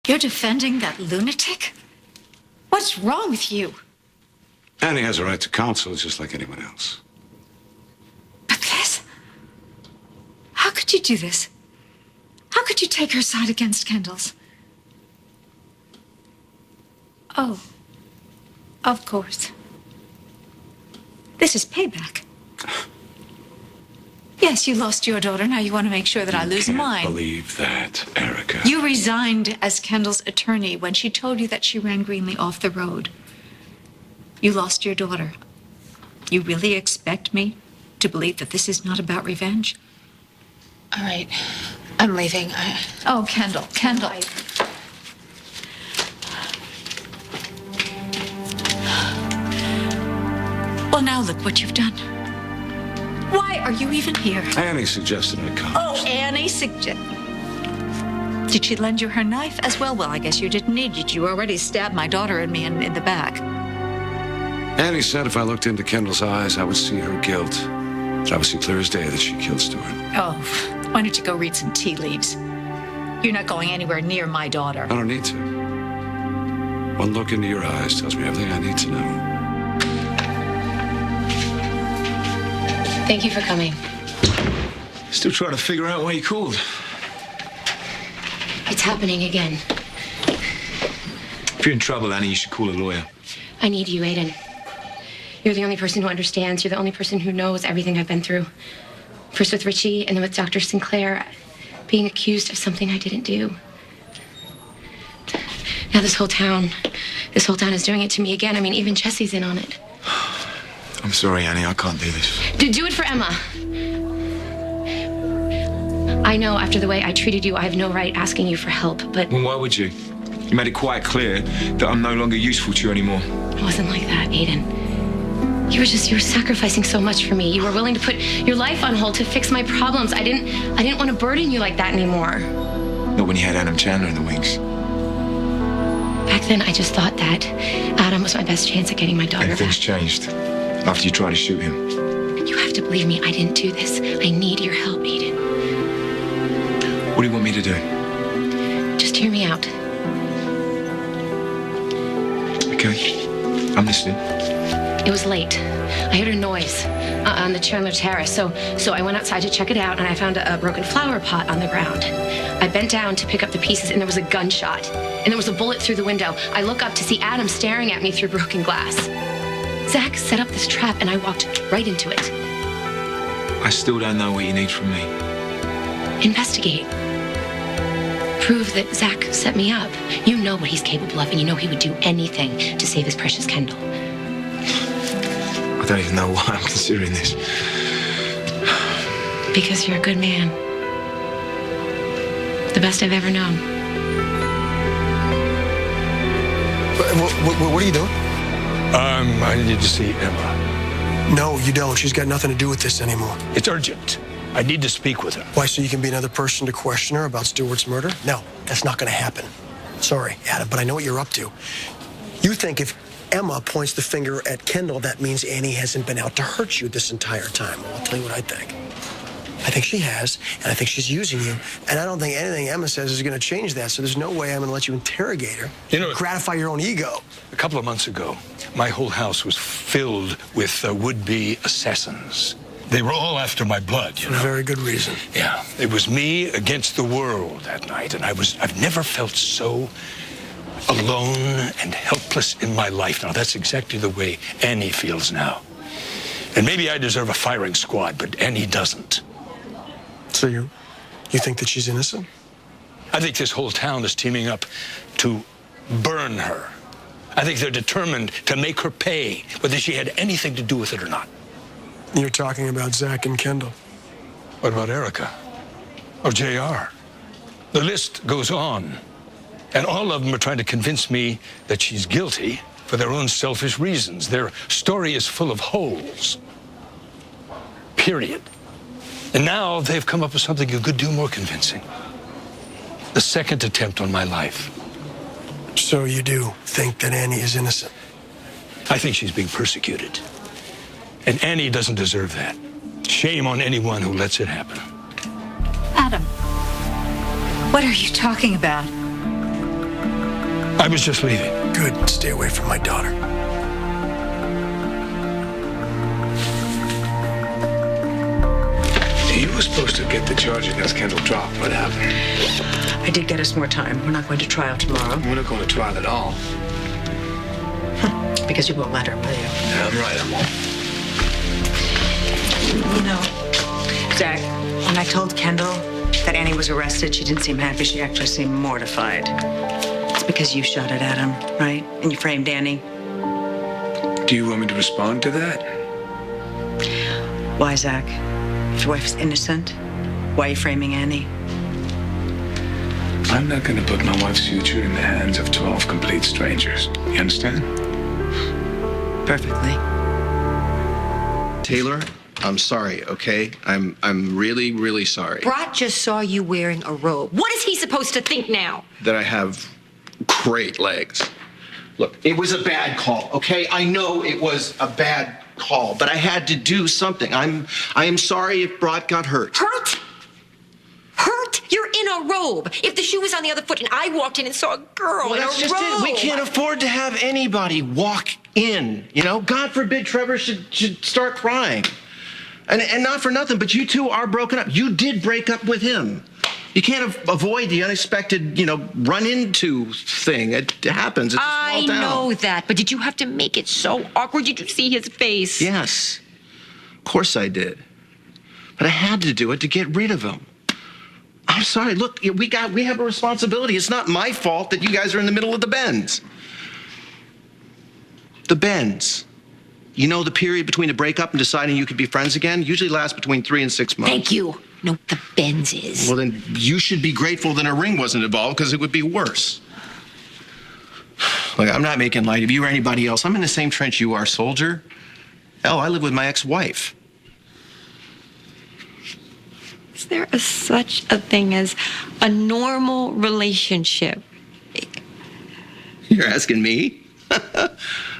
You're defending that lunatic? What's wrong with you? Annie has a right to counsel just like anyone else. But this? How could you do this? How could you take her side against Kendall's? Oh, of course. This is payback. Yes, you lost your daughter. Now you want to make sure that I lose mine. I can't believe that, Erica. You resigned as Kendall's attorney when she told you that she ran Greenlee off the road. You lost your daughter. You really expect me to believe that this is not about revenge? All right. I'm leaving. Oh, Kendall. Well, now look what you've done. Why are you even here? Annie suggested I come. Oh, Annie suggested. Did she lend you her knife as well? Well, I guess you didn't need it. You already stabbed my daughter and me in the back. Annie said if I looked into Kendall's eyes, I would see her guilt. It's obviously clear as day that she killed Stuart. Oh, why don't you go read some tea leaves? You're not going anywhere near my daughter. I don't need to. One look into your eyes tells me everything I need to know. Thank you for coming. Still trying to figure out why you called. It's happening again. If you're in trouble, Annie, you should call a lawyer. I need you, Aidan. You're the only person who understands. You're the only person who knows everything I've been through. First with Richie, and then with Dr. Sinclair, being accused of something I didn't do. Now this whole town is doing it to me again. I mean, even Jesse's in on it. I'm sorry, Annie, I can't do this. Do it for Emma. I know after the way I treated you, I have no right asking you for help, but... Well, why would you? You made it quite clear that I'm no longer useful to you anymore. It wasn't like that, Aidan. You were sacrificing so much for me. You were willing to put your life on hold to fix my problems. I didn't want to burden you like that anymore. Not when you had Adam Chandler in the wings. Back then, I just thought that Adam was my best chance at getting my daughter And things back. changed after you tried to shoot him. You have to believe me. I didn't do this. I need your help, Aidan. What do you want me to do? Just hear me out. Okay, I'm listening. It was late. I heard a noise on the Chandler Terrace, so I went outside to check it out, and I found a broken flower pot on the ground. I bent down to pick up the pieces, and there was a gunshot, and there was a bullet through the window. I look up to see Adam staring at me through broken glass. Zach set up this trap, and I walked right into it. I still don't know what you need from me. Investigate. Prove that Zach set me up. You know what he's capable of, and you know he would do anything to save his precious Kendall. I don't even know why I'm considering this. Because you're a good man. The best I've ever known. What are you doing? I need to see Emma. No, you don't. She's got nothing to do with this anymore. It's urgent. I need to speak with her. Why, so you can be another person to question her about Stewart's murder? No, that's not going to happen. Sorry, Adam, but I know what you're up to. You think if Emma points the finger at Kendall, that means Annie hasn't been out to hurt you this entire time. Well, I'll tell you what I think. I think she has, and I think she's using you. And I don't think anything Emma says is going to change that, so there's no way I'm going to let you interrogate her. You know, gratify your own ego. A couple of months ago, my whole house was filled with would-be assassins. They were all after my blood, you know. For a very good reason. Yeah, it was me against the world that night, and I've never felt so alone and helpless in my life. Now, that's exactly the way Annie feels now. And maybe I deserve a firing squad, but Annie doesn't. So you think that she's innocent? I think this whole town is teaming up to burn her. I think they're determined to make her pay, whether she had anything to do with it or not. You're talking about Zach and Kendall. What about Erica? Or JR? The list goes on. And all of them are trying to convince me that she's guilty for their own selfish reasons. Their story is full of holes. Period. And now they've come up with something a good deal more convincing. The second attempt on my life. So you do think that Annie is innocent? I think she's being persecuted. And Annie doesn't deserve that. Shame on anyone who lets it happen. Adam, what are you talking about? I was just leaving. Good. Stay away from my daughter. You were supposed to get the charge against Kendall dropped. What happened? I did get us more time. We're not going to trial tomorrow. We're not going to trial at all. Because you won't let her, will you? Damn right I won't. You know, Zach, when I told Kendall that Annie was arrested, she didn't seem happy. She actually seemed mortified. It's because you shot it at him, right? And you framed Annie. Do you want me to respond to that? Why, Zach? If your wife's innocent, why are you framing Annie? I'm not going to put my wife's future in the hands of 12 complete strangers. You understand? Perfectly. Taylor, I'm sorry, okay? I'm really, really sorry Brot just saw you wearing a robe. What is he supposed to think now? that I have great legs. Look, it was a bad call, okay? I know it was a bad call, but I had to do something. I am sorry if Brot got hurt. Hurt? Hurt? You're in a robe. If the shoe was on the other foot and I walked in and saw a girl in a That's just robe. it. We can't afford to have anybody walk in, you know? God forbid Trevor should start crying. And not for nothing, but you two are broken up. You did break up with him. You can't avoid the unexpected, run into thing. It happens. It's a small I town. know that, but did you have to make it so awkward? Did you see his face? Yes, of course I did. But I had to do it to get rid of him. I'm sorry. Look, we have a responsibility. It's not my fault that you guys are in the middle of the bends. The bends. You know, the period between the breakup and deciding you could be friends again usually lasts between 3 and 6 months. Thank you. No, the Benz is. Well, then you should be grateful that a ring wasn't involved, because it would be worse. Look, I'm not making light of you or anybody else. I'm in the same trench you are, soldier. Hell, I live with my ex-wife. Is there such a thing as a normal relationship? You're asking me?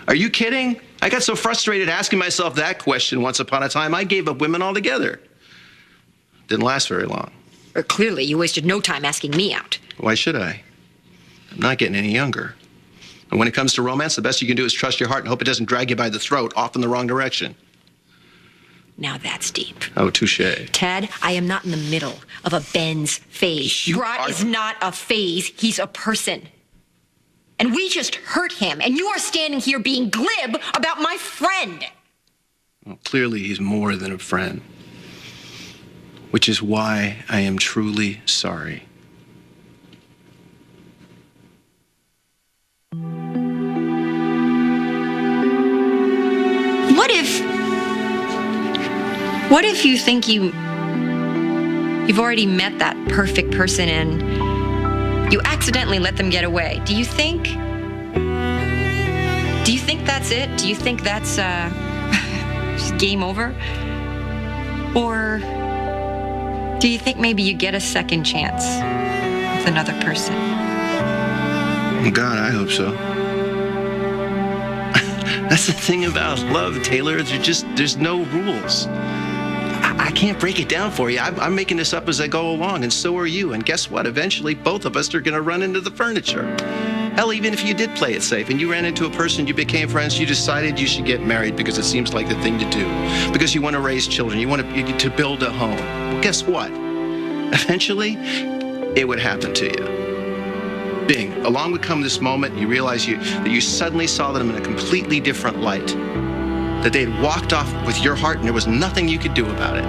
Are you kidding? I got so frustrated asking myself that question once upon a time, I gave up women altogether. Didn't last very long. Or clearly, you wasted no time asking me out. Why should I? I'm not getting any younger. And when it comes to romance, the best you can do is trust your heart and hope it doesn't drag you by the throat off in the wrong direction. Now that's deep. Oh, touche. Ted, I am not in the middle of a Benz phase. You Brot are- is not a phase. He's a person. And we just hurt him. And you are standing here being glib about my friend. Well, clearly he's more than a friend. Which is why I am truly sorry. What if you think you've already met that perfect person and you accidentally let them get away? Do you think that's it? Do you think that's just game over? Or do you think maybe you get a second chance with another person? God, I hope so. That's the thing about love, Taylor. There's no rules. I can't break it down for you. I'm making this up as I go along, and so are you. And guess what? Eventually, both of us are going to run into the furniture. Hell, even if you did play it safe and you ran into a person, you became friends, you decided you should get married because it seems like the thing to do. Because you want to raise children, you want to build a home. Well, guess what? Eventually, it would happen to you. Bing, along would come this moment, you realize that you suddenly saw them in a completely different light. That they had walked off with your heart and there was nothing you could do about it.